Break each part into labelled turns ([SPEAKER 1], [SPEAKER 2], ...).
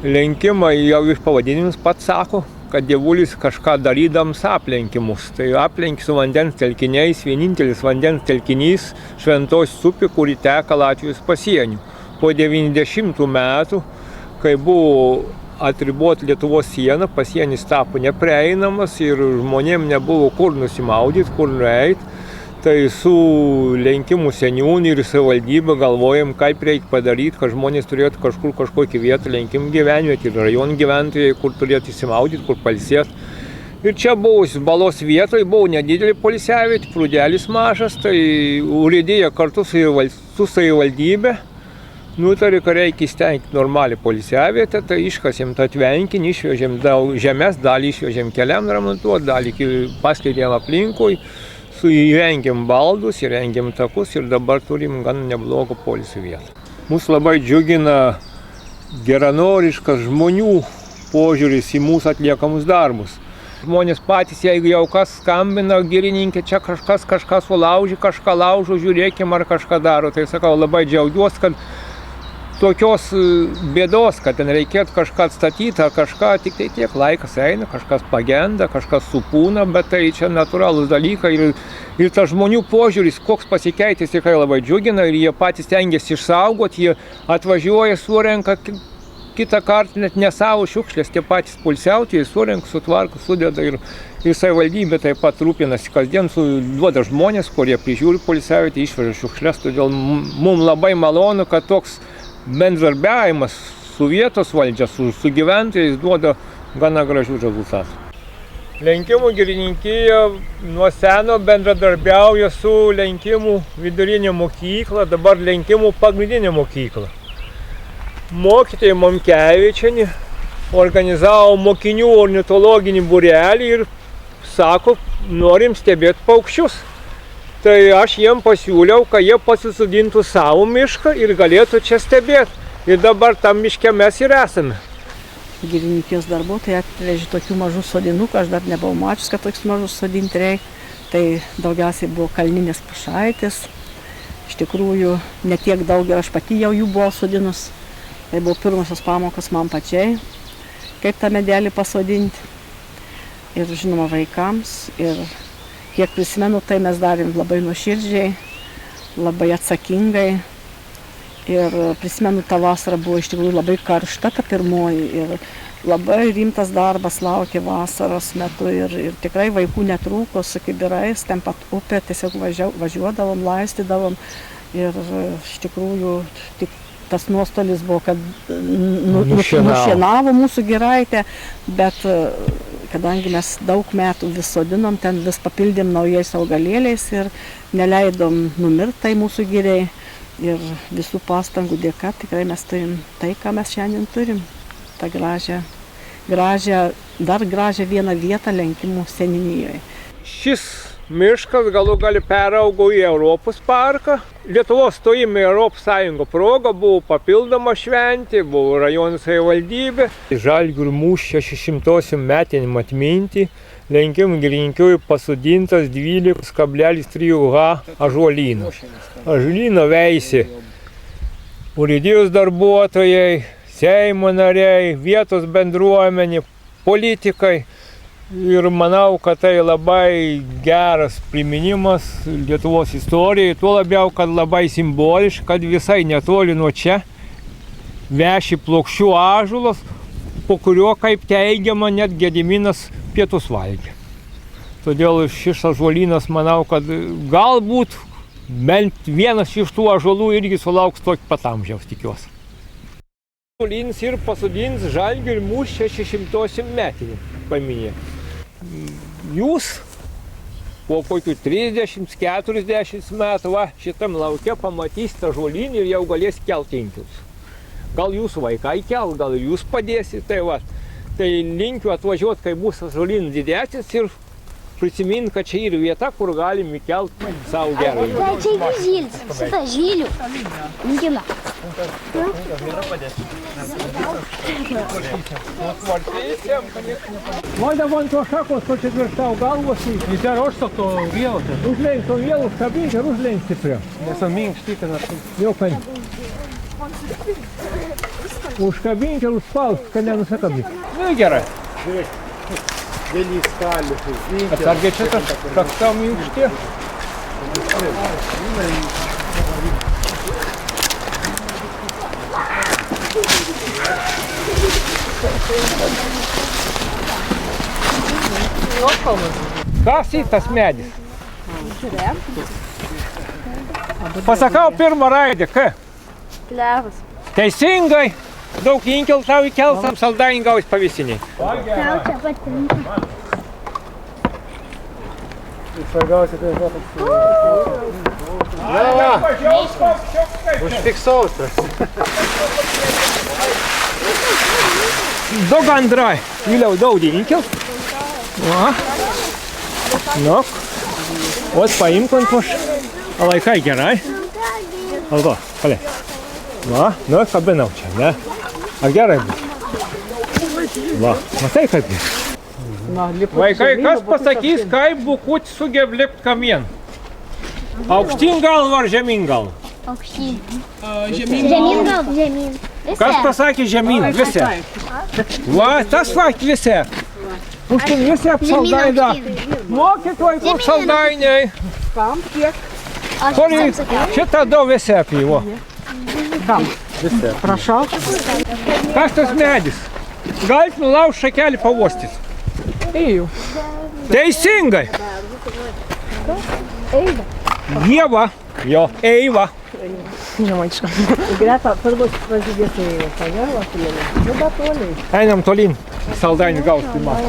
[SPEAKER 1] Lenkimai jau iš pavadinimus pats sako, kad dievulis kažką darydams aplenkimus. Tai aplenki su vandens telkiniais, vienintelis vandens telkinys Šventos upė, kuri teka Latvijos pasieniu. Po 90 metų, kai buvo atribota Lietuvos siena, pasienis tapo neprieinamas ir žmonėm nebuvo kur nusimaudyti, kur nueiti. Tai su Lenkimų seniūnų ir savivaldybė galvojam, kaip reikia padaryti, kad žmonės turėtų kažkokią vietą Lenkimų gyvenvietę ir rajonų gyventojai, kur turėtų įsimaudyti, kur pailsėti. Ir čia buvo balos vietoje, buvo nedidelė poilsiavietė, prūdelis mažas, tai urėdija kartu su savivaldybė nutarė, kad reikia įstengti normalią poilsiavietę, tai iškasėm tą tvenkinį, išvežėm žemės, dalį išvežėm keliam remontuoti, dalį paskleidėm aplinkui. Įrengėm baldus, įrengėm takus ir dabar turim gan neblogą poilsio vietą. Mūsų labai džiugina geranoriškas žmonių požiūris į mūsų atliekamus darbus. Žmonės patys, jeigu jau kas skambina, girininkė, čia kažką sulaužė, kažką laužo, žiūrėkim, ar kažką daro. Tai sakau, labai džiaugiuosi, kad tokios bėdos, kad ten reikėtų kažką atstatyti ar kažką, tik tai tiek laikas eina, kažkas pagenda, kažkas supūna, bet tai čia natūralūs dalykai ir tas žmonių požiūris, koks pasikeitęs, tikrai labai džiugina ir jie patys stengiasi išsaugoti, jie atvažiuoja, surenka kitą kartą net ne savo šiukšlės, tie patys poilsiautojai surenka, sutvarko, sudeda ir savivaldybė taip pat rūpinasi kasdien, duoda žmonės, kurie prižiūri poilsiavietę, išveža šiukšlės, todėl mums labai malonu, kad toks bendradarbiavimas su vietos valdžia, su gyventojais duoda gana gražių rezultatų. Lenkimų girininkija nuo seno bendradarbiauja su Lenkimų vidurinė mokykla, dabar Lenkimų pagrindinė mokykla. Mokytojai Momkevičienė organizavo mokinių ornitologinį būrelį ir sako, norim stebėti paukščius. Tai aš jiem pasiūliau, kad jie pasisodintų savo mišką ir galėtų čia stebėti. Ir dabar tam miške mes ir esame.
[SPEAKER 2] Girininkijos darbuotojai atvežė tokių mažų sodinukų, aš dar nebuvau mačius, kad tokius mažus sodinti reikia. Tai daugiausiai buvo kalninės pušaitės. Iš tikrųjų, ne tiek daug ir aš pati jau jų buvau sodinus. Tai buvo pirmosios pamokos man pačiai, kaip tą medelį pasodinti. Ir žinoma vaikams. Ir kiek prisimenu, tai mes darėm labai nuoširdžiai, labai atsakingai. Ir prisimenu, ta vasara buvo iš tikrųjų labai karšta, ta pirmoji. Ir labai rimtas darbas laukė vasaros metu. Ir tikrai vaikų netrūko su kibirais, ten pat upė, tiesiog važiuodavom, laistydavom. Ir iš tikrųjų tik tas nuostolis buvo, kad nušienavo mūsų giraitę, bet kadangi mes daug metų vis sodinom, ten vis papildėm naujais augalėliais ir neleidom numirtai mūsų giriai. Ir visų pastangų dėka tikrai mes turim tai, ką mes šiandien turim. tą dar gražią vieną vietą Lenkimų seniūnijoje.
[SPEAKER 1] Šis miškas galų gali peraugo į Europos parką. Lietuvos stojimo į Europos Sąjungą proga buvo papildoma šventė, buvo rajonų savivaldybė. Žalgirio mūšio 600 metinėm atminti Lenkimų girininkijoj pasodintas 12,3 ha ąžuolynas. Ąžuolyną veisė urėdijos darbuotojai, Seimo nariai, vietos bendruomenė, politikai. Ir manau, kad tai labai geras priminimas Lietuvos istorijai, tuo labiau, kad labai simboliška, kad visai netoli nuo čia veši Plokščių ąžuolas, po kurio, kaip teigiama, net Gediminas pietus valgė. Todėl šis ąžuolynas, manau, kad galbūt bent vienas iš tų ąžuolų irgi sulauks tokio pat amžiaus, tikiuosi. Ąžuolynas ir pasodins Žalgirio mūšio 600 metinį paminė. Jūs po kokių 30-40 metų šitam lauke pamatysite ąžuolynį ir jau galės kelti inkilus. Gal jūsų vaikai kel, gal jūs padėsite. Tai linkiu atvažiuoti, kai bus ąžuolynas didesnis ir prisiminti, kad čia yra vieta, kur galim įkelti savo gerą.
[SPEAKER 3] Čia yra žylis, šitą žylių. Inkilą.
[SPEAKER 1] Можно вон то шаку, что четвертау galvos.
[SPEAKER 4] Jūs dar oštok to vielu te?
[SPEAKER 1] Uzlenkt to vielu, kabinti ir uzlenkti prie.
[SPEAKER 4] Esam minkšti, kad
[SPEAKER 1] Jau, paņem. Užkabink ir užspausk, kad nenusakabink. Nu gerai.
[SPEAKER 5] Vieni skalių.
[SPEAKER 1] Atsargiai čia tas kaktam minkšti. Kas į tas medis? Pasakau pirmą raidę, K.
[SPEAKER 3] Klevas.
[SPEAKER 1] Teisingai. Daug inkil tau įkels, saldainį gaus pavėsiniai.
[SPEAKER 3] Tau čia patinka.
[SPEAKER 5] Svarbiausia, tai užfiksuotas.
[SPEAKER 1] Du gandrai. Vėliau daudį inkil. Va. Nu. Ot paimk ant puš. Laikai gerai. Alba, paliek. Va, nu kabinau čia, ne? Ar gerai bus? Va, matai kaip bus. Vaikai, kas pasakys, kaip bukutis sugeb lipt kamien? Aukštyn galva ar žemyn galva?
[SPEAKER 3] Aukštyn. Žemyn gal? Žemyn.
[SPEAKER 1] Kas pasakė žemyn? Visi. Va, tas fakt visi. Puškin visi apsaldainiai da. Mokyk vaikų apsaldainiai.
[SPEAKER 2] Kam, kiek?
[SPEAKER 1] Kuri šitą du visi apie jų.
[SPEAKER 2] Kam? Visi. Prašau.
[SPEAKER 1] Kas tas medis? Galit nulaužt šakelį pavostys.
[SPEAKER 2] Ėjau.
[SPEAKER 1] Teisingai.
[SPEAKER 3] Eiva.
[SPEAKER 1] Ieva. Jo, Eiva.
[SPEAKER 2] Žemaička. Greta, turbūt prasidės Eiva. Pagerva, nu, bet toliai.
[SPEAKER 1] Einam tolyn. Saldainį gausti matą.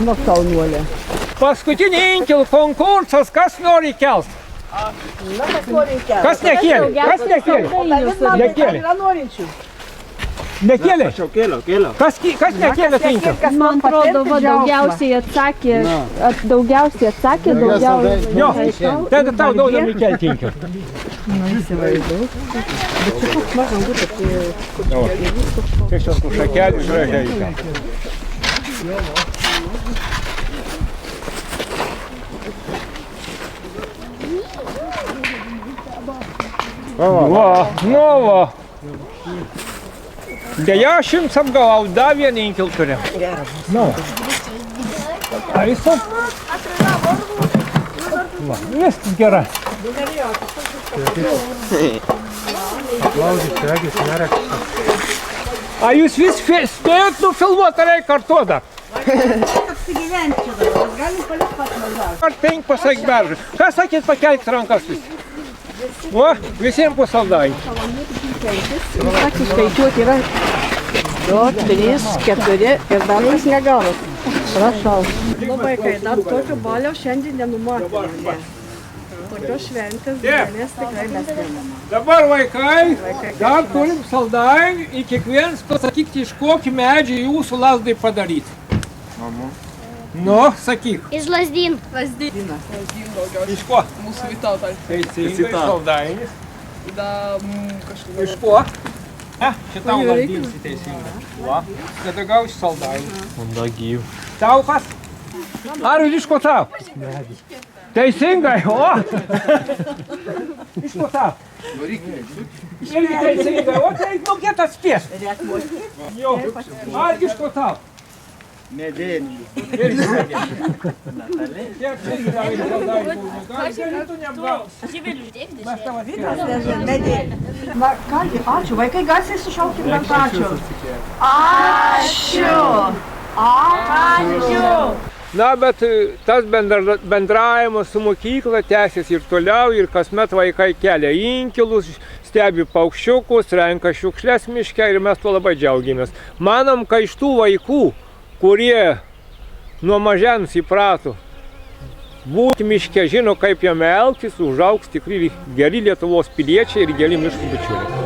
[SPEAKER 2] Nu, saunuolė.
[SPEAKER 1] Paskutinį inkilų konkursas, kas nori kelt?
[SPEAKER 2] Na, kas nori kelt?
[SPEAKER 1] Kas nekėlė? Kas nekėlė? Nekėlė.
[SPEAKER 2] Yra norinčių.
[SPEAKER 1] Nekėlė?
[SPEAKER 5] Aš jau kėliau.
[SPEAKER 1] Kas nekėlė tai inkilų?
[SPEAKER 6] Man atrodo, va, daugiausiai atsakė,
[SPEAKER 1] Jo, tada tau daudami kelti inkilų.
[SPEAKER 2] Na, įsivaizduoju. Bet čia koks mažam būtų, tai...
[SPEAKER 1] Čia šiandien šakelį žražiai įkelt. Va, nu va. Deja, aš jums apgalau, da vieną inkilų turim. Nu. Aisu. Va, viskas gerai.
[SPEAKER 5] Laužys, regis, nereikštas.
[SPEAKER 1] A jūs vis spėjot nufilmuot, ar reik kartu dar?
[SPEAKER 2] Apsigyventi čia dabar, galim palikti pat mažą.
[SPEAKER 1] Ar 5 pasakyk beržai. Ką sakyt pakelti rankas visi? O, visiems po saldainį.
[SPEAKER 2] Sakys, skaičiuoti yra 2, 3, 4 ir dar kas negavot. Prašau. Labai, kai dar tokio balio šiandien nenumatėme. Tokios šventės didelės tikrai mes nematome.
[SPEAKER 1] Dabar vaikai, dar turim saldainį ir kiekvienas pasakykti, iš kokį medžią jūsų lazdai padaryti. Nu, sakyk.
[SPEAKER 3] Iš lazdynų.
[SPEAKER 1] Iš ko?
[SPEAKER 7] Mūsų Vytauto.
[SPEAKER 1] Teisingai, saldainis.
[SPEAKER 7] Tada kažkaip.
[SPEAKER 1] Iš ko? Šitau lazdynus teisingai. Va, tada gausi saldainį.
[SPEAKER 5] Onda gyv.
[SPEAKER 1] Tau kas? Ar iš ko tau? Teisingai, o! Iš ko tau? Irgi teisingai, o tai mokėt atspės. Jo, ar iš ko tau?
[SPEAKER 5] Medėnį.
[SPEAKER 1] Irgi medėnį. Tiek irgi davė saldainį. Gal galėtų neapgauti. Mes tavo atspės.
[SPEAKER 2] Na, kągi, ačiū. Vaikai garsiai sušaukim bent ačiū. Ačiū. Ačiū.
[SPEAKER 1] Na, bet tas bendravimas su mokykla tęsiasi ir toliau, ir kasmet vaikai kelia inkilus, stebi paukščiukus, renka šiukšles miške ir mes tuo labai džiaugiamės. Manom, kad iš tų vaikų, kurie nuo mažens įprato būti miške, žino kaip jame elgtis, užaugs tikri geri Lietuvos piliečiai ir geri miškų bičiuliai.